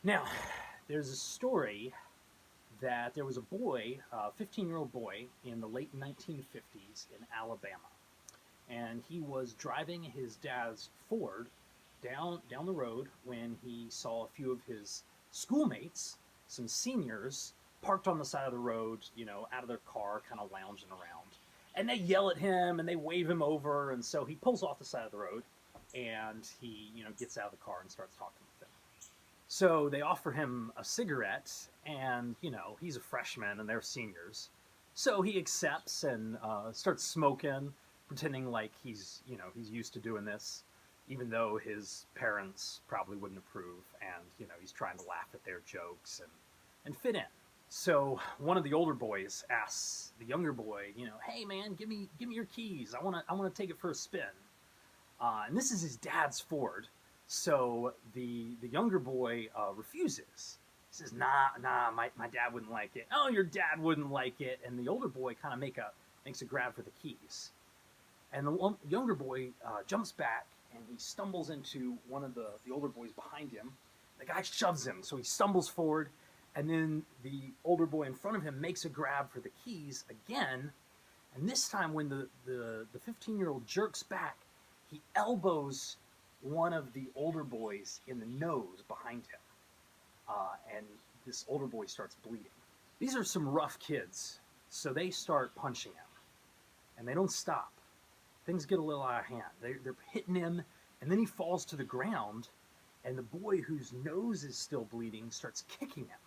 Now, there's a story that there was a boy, a 15-year-old boy, in the late 1950s in Alabama, and he was driving his dad's Ford down the road when he saw a few of his schoolmates, some seniors, parked on the side of the road, out of their car, kind of lounging around. And they yell at him and they wave him over, and so he pulls off the side of the road and he, gets out of the car and starts talking with them. So they offer him a cigarette, and he's a freshman and they're seniors. So he accepts and starts smoking, pretending like he's used to doing this, even though his parents probably wouldn't approve. And he's trying to laugh at their jokes and fit in. So one of the older boys asks the younger boy, "Hey man, give me your keys. I want to take it for a spin." And this is his dad's Ford. So the younger boy refuses. He says, "Nah, my dad wouldn't like it." "Oh, your dad wouldn't like it." And the older boy kind of makes a grab for the keys, and the younger boy jumps back and he stumbles into one of the older boys behind him. The guy shoves him, so he stumbles forward, and then the older boy in front of him makes a grab for the keys again, and this time, when the 15-year-old jerks back, he elbows one of the older boys in the nose behind him, and this older boy starts bleeding. These are some rough kids, so they start punching him, and they don't stop. Things get a little out of hand. They're hitting him, and then he falls to the ground, and the boy whose nose is still bleeding starts kicking him,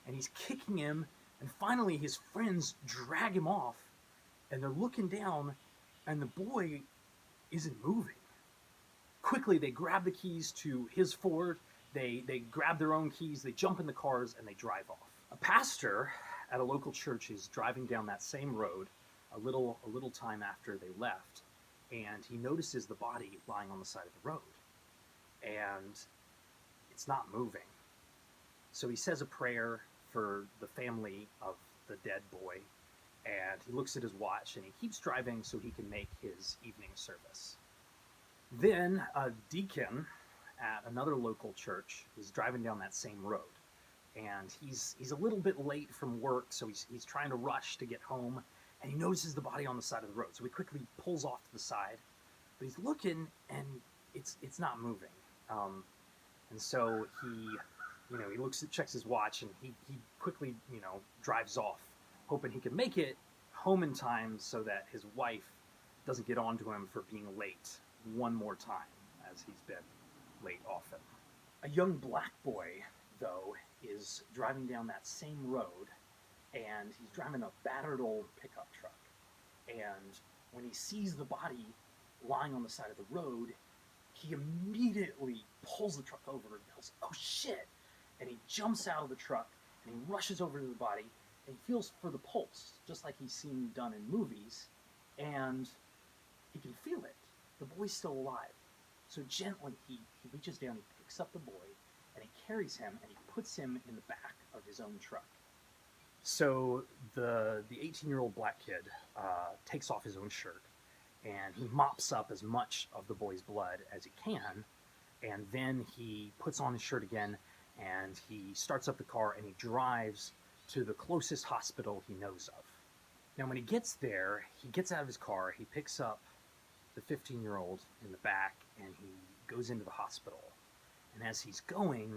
and he's kicking him, and finally his friends drag him off, and they're looking down, and the boy isn't moving. Quickly, they grab the keys to his Ford. They grab their own keys. They jump in the cars and they drive off. A pastor at a local church is driving down that same road a little time after they left, and he notices the body lying on the side of the road, and it's not moving. So he says a prayer for the family of the dead boy, and he looks at his watch and he keeps driving so he can make his evening service. Then a deacon at another local church is driving down that same road, and he's a little bit late from work, so he's trying to rush to get home, and he notices the body on the side of the road, so he quickly pulls off to the side, but he's looking and it's not moving, and so he looks at checks his watch and he quickly drives off, hoping he can make it home in time so that his wife doesn't get onto him for being late one more time, as he's been late often. A young black boy, though, is driving down that same road, and he's driving a battered old pickup truck. And when he sees the body lying on the side of the road, he immediately pulls the truck over and yells, "Oh shit!" And he jumps out of the truck and he rushes over to the body and he feels for the pulse, just like he's seen done in movies, and he can feel it. The boy's still alive. So gently, he reaches down, he picks up the boy, and he carries him and he puts him in the back of his own truck. So the 18-year-old black kid takes off his own shirt and he mops up as much of the boy's blood as he can, and then he puts on his shirt again and he starts up the car and he drives to the closest hospital he knows of. Now, when he gets there, he gets out of his car, he picks up the 15-year-old in the back, and he goes into the hospital. And as he's going,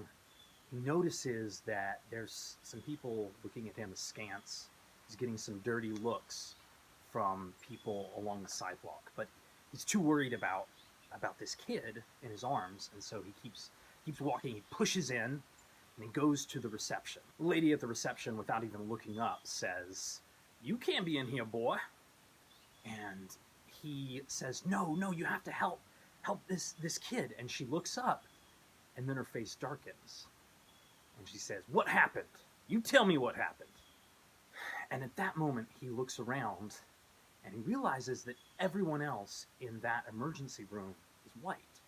he notices that there's some people looking at him askance. He's getting some dirty looks from people along the sidewalk, but he's too worried about this kid in his arms, and so he keeps walking. He pushes in, and he goes to the reception. The lady at the reception, without even looking up, says, "You can't be in here, boy." And he says, "No, you have to help this kid." And she looks up, and then her face darkens, and she says, "What happened? You tell me what happened." And at that moment, he looks around, and he realizes that everyone else in that emergency room is white.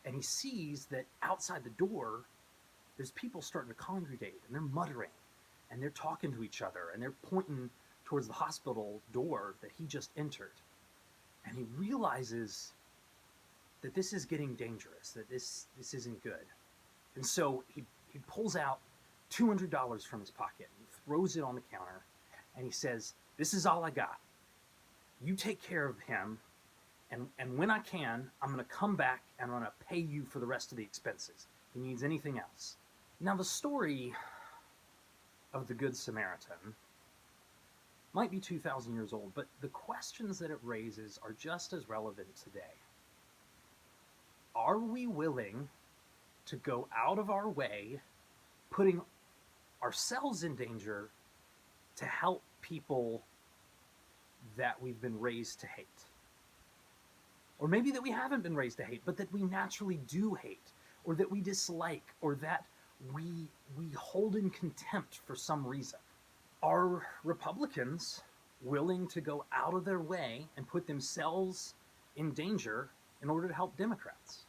And he sees that outside the door, there's people starting to congregate, and they're muttering, and they're talking to each other, and they're pointing towards the hospital door that he just entered. And he realizes that this is getting dangerous, that this isn't good. And so he pulls out $200 from his pocket and throws it on the counter, and he says, "This is all I got. You take care of him, and when I can, I'm going to come back and I'm going to pay you for the rest of the expenses. If he needs anything else." Now, the story of the Good Samaritan might be 2,000 years old, but the questions that it raises are just as relevant today. Are we willing to go out of our way, putting ourselves in danger to help people that we've been raised to hate? Or maybe that we haven't been raised to hate, but that we naturally do hate, or that we dislike, or that we hold in contempt for some reason. Are Republicans willing to go out of their way and put themselves in danger in order to help Democrats?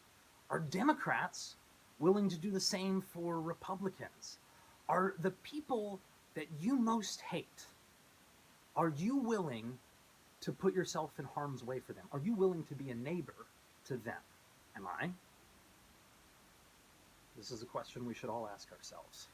Are Democrats willing to do the same for Republicans? Are the people that you most hate, are you willing to put yourself in harm's way for them? Are you willing to be a neighbor to them? Am I? This is a question we should all ask ourselves.